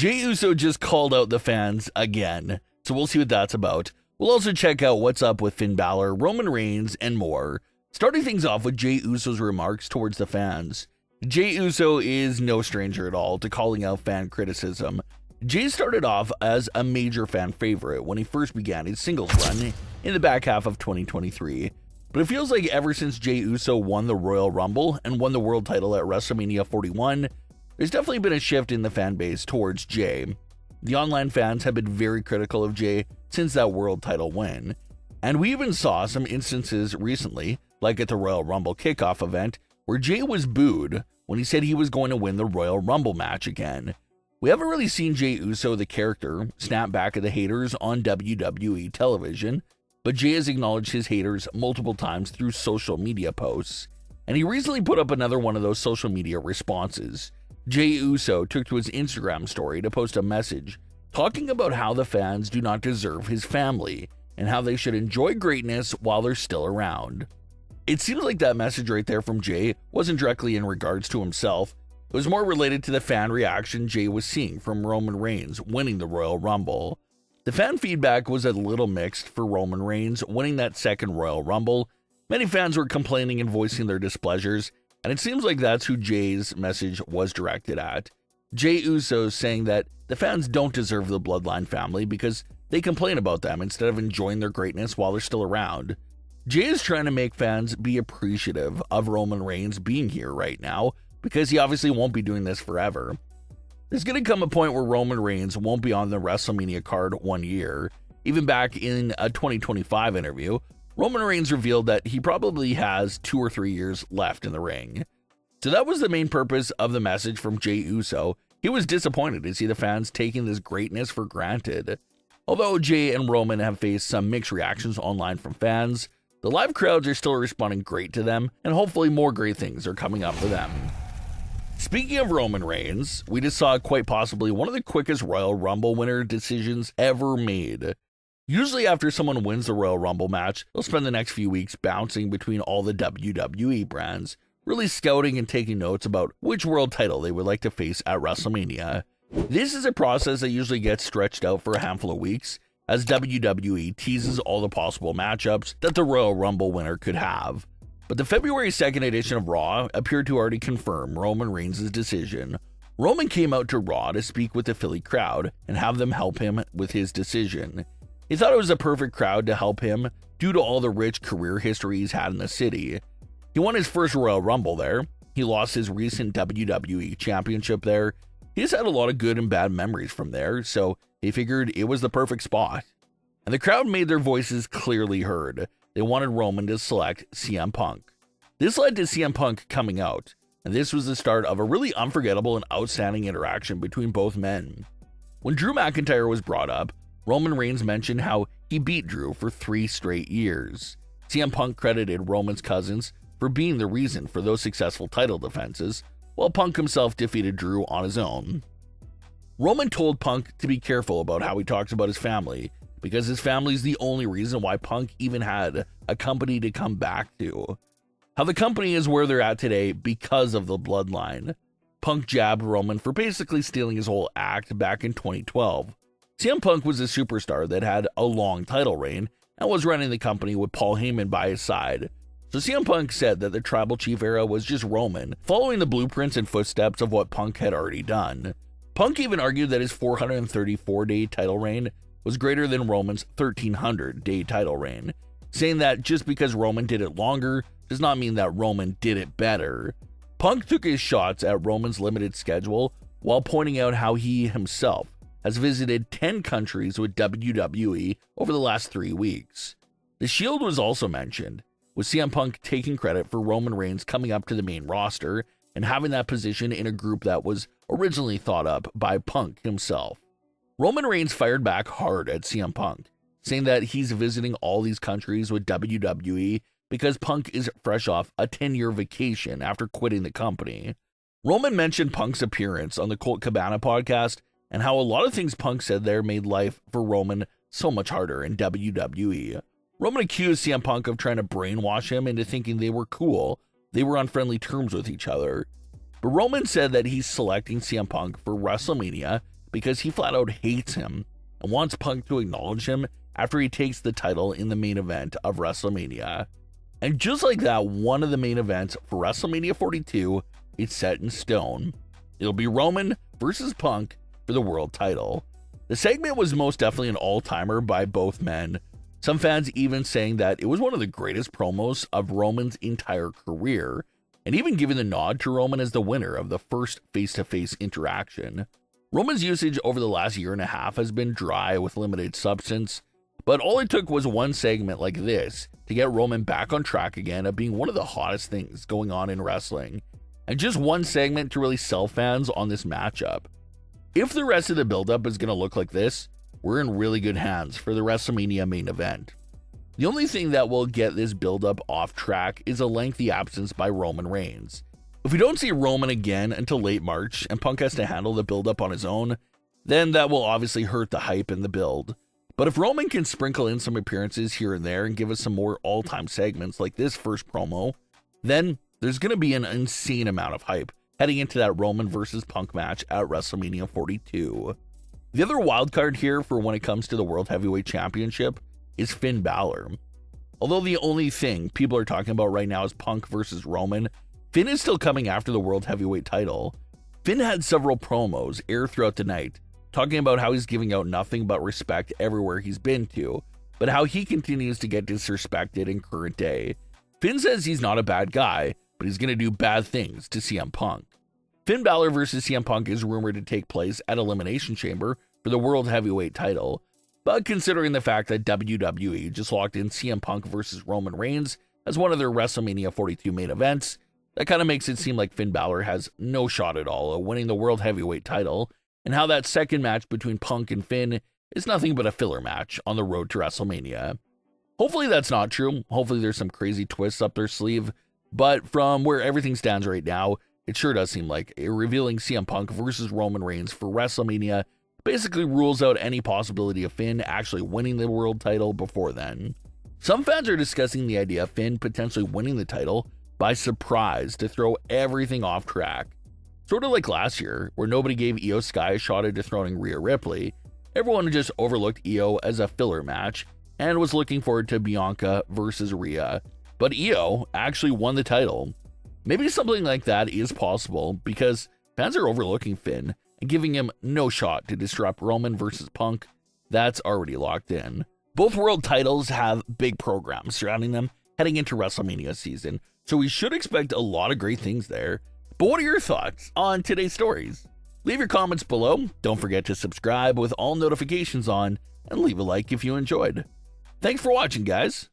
Jey Uso just called out the fans again, so we'll see what that's about. We'll also check out what's up with Finn Balor, Roman Reigns, and more. Starting things off with Jey Uso's remarks towards the fans. Jey Uso is no stranger at all to calling out fan criticism. Jey started off as a major fan favorite when he first began his singles run in the back half of 2023. But it feels like ever since Jey Uso won the Royal Rumble and won the world title at WrestleMania 41, there's definitely been a shift in the fan base towards Jey. The online fans have been very critical of Jey since that world title win. And we even saw some instances recently, like at the Royal Rumble kickoff event, where Jey was booed when he said he was going to win the Royal Rumble match again. We haven't really seen Jey Uso, the character, snap back at the haters on WWE television, but Jey has acknowledged his haters multiple times through social media posts, and he recently put up another one of those social media responses. Jey Uso took to his Instagram story to post a message talking about how the fans do not deserve his family and how they should enjoy greatness while they're still around. It seems like that message right there from Jey wasn't directly in regards to himself. It was more related to the fan reaction Jey was seeing from Roman Reigns winning the Royal Rumble. The fan feedback was a little mixed for Roman Reigns winning that second Royal Rumble. Many fans were complaining and voicing their displeasures, and it seems like that's who Jey's message was directed at. Jey Uso saying that the fans don't deserve the Bloodline family because they complain about them instead of enjoying their greatness while they're still around. Jey is trying to make fans be appreciative of Roman Reigns being here right now because he obviously won't be doing this forever. There's going to come a point where Roman Reigns won't be on the WrestleMania card 1 year. Even back in a 2025 interview, Roman Reigns revealed that he probably has 2 or 3 years left in the ring. So that was the main purpose of the message from Jey Uso. He was disappointed to see the fans taking this greatness for granted. Although Jey and Roman have faced some mixed reactions online from fans, the live crowds are still responding great to them, and hopefully more great things are coming up for them. Speaking of Roman Reigns, we just saw quite possibly one of the quickest Royal Rumble winner decisions ever made. Usually after someone wins the Royal Rumble match, they'll spend the next few weeks bouncing between all the WWE brands, really scouting and taking notes about which world title they would like to face at WrestleMania. This is a process that usually gets stretched out for a handful of weeks, as WWE teases all the possible matchups that the Royal Rumble winner could have. But the February 2nd edition of Raw appeared to already confirm Roman Reigns' decision. Roman came out to Raw to speak with the Philly crowd and have them help him with his decision. He thought it was a perfect crowd to help him due to all the rich career history he's had in the city. He won his first Royal Rumble there. He lost his recent WWE Championship there. He's had a lot of good and bad memories from there, so he figured it was the perfect spot. And the crowd made their voices clearly heard. They wanted Roman to select CM Punk. This led to CM Punk coming out, and this was the start of a really unforgettable and outstanding interaction between both men. When Drew McIntyre was brought up, Roman Reigns mentioned how he beat Drew for 3 straight years. CM Punk credited Roman's cousins for being the reason for those successful title defenses, while Punk himself defeated Drew on his own. Roman told Punk to be careful about how he talks about his family, because his family is the only reason why Punk even had a company to come back to. How the company is where they're at today because of the Bloodline. Punk jabbed Roman for basically stealing his whole act back in 2012. CM Punk was a superstar that had a long title reign and was running the company with Paul Heyman by his side. So CM Punk said that the Tribal Chief era was just Roman, following the blueprints and footsteps of what Punk had already done. Punk even argued that his 434-day title reign was greater than Roman's 1,300-day title reign, saying that just because Roman did it longer does not mean that Roman did it better. Punk took his shots at Roman's limited schedule while pointing out how he himself has visited 10 countries with WWE over the last 3 weeks. The Shield was also mentioned, with CM Punk taking credit for Roman Reigns coming up to the main roster and having that position in a group that was originally thought up by Punk himself. Roman Reigns fired back hard at CM Punk, saying that he's visiting all these countries with WWE because Punk is fresh off a 10-year vacation after quitting the company. Roman mentioned Punk's appearance on the Colt Cabana podcast and how a lot of things Punk said there made life for Roman so much harder in WWE. Roman accused CM Punk of trying to brainwash him into thinking they were cool, they were on friendly terms with each other. But Roman said that he's selecting CM Punk for WrestleMania because he flat out hates him and wants Punk to acknowledge him after he takes the title in the main event of WrestleMania. And just like that, one of the main events for WrestleMania 42 is set in stone. It'll be Roman versus Punk for the world title. The segment was most definitely an all-timer by both men. Some fans even saying that it was one of the greatest promos of Roman's entire career, and even giving the nod to Roman as the winner of the first face-to-face interaction. Roman's usage over the last year and a half has been dry with limited substance, but all it took was one segment like this to get Roman back on track again of being one of the hottest things going on in wrestling, and just one segment to really sell fans on this matchup. If the rest of the build-up is going to look like this, we're in really good hands for the WrestleMania main event. The only thing that will get this build-up off track is a lengthy absence by Roman Reigns. If we don't see Roman again until late March and Punk has to handle the build-up on his own, then that will obviously hurt the hype and the build. But if Roman can sprinkle in some appearances here and there and give us some more all-time segments like this first promo, then there's going to be an insane amount of hype heading into that Roman versus Punk match at WrestleMania 42. The other wildcard here for when it comes to the World Heavyweight Championship is Finn Balor. Although the only thing people are talking about right now is Punk versus Roman, Finn is still coming after the World Heavyweight title. Finn had several promos air throughout the night, talking about how he's giving out nothing but respect everywhere he's been to, but how he continues to get disrespected in current day. Finn says he's not a bad guy, but he's going to do bad things to CM Punk. Finn Balor versus CM Punk is rumored to take place at Elimination Chamber for the World Heavyweight title, but considering the fact that WWE just locked in CM Punk versus Roman Reigns as one of their WrestleMania 42 main events, that kind of makes it seem like Finn Balor has no shot at all at winning the World Heavyweight title, and how that second match between Punk and Finn is nothing but a filler match on the road to WrestleMania. Hopefully that's not true. Hopefully there's some crazy twists up their sleeve, but from where everything stands right now, it sure does seem like revealing CM Punk versus Roman Reigns for WrestleMania basically rules out any possibility of Finn actually winning the world title before then. Some fans are discussing the idea of Finn potentially winning the title by surprise to throw everything off track. Sort of like last year, where nobody gave Io Sky a shot at dethroning Rhea Ripley. Everyone just overlooked Io as a filler match and was looking forward to Bianca versus Rhea. But Io actually won the title. Maybe something like that is possible because fans are overlooking Finn and giving him no shot to disrupt Roman versus Punk. That's already locked in. Both world titles have big programs surrounding them heading into WrestleMania season, so we should expect a lot of great things there. But what are your thoughts on today's stories? Leave your comments below. Don't forget to subscribe with all notifications on, and leave a like if you enjoyed. Thanks for watching, guys.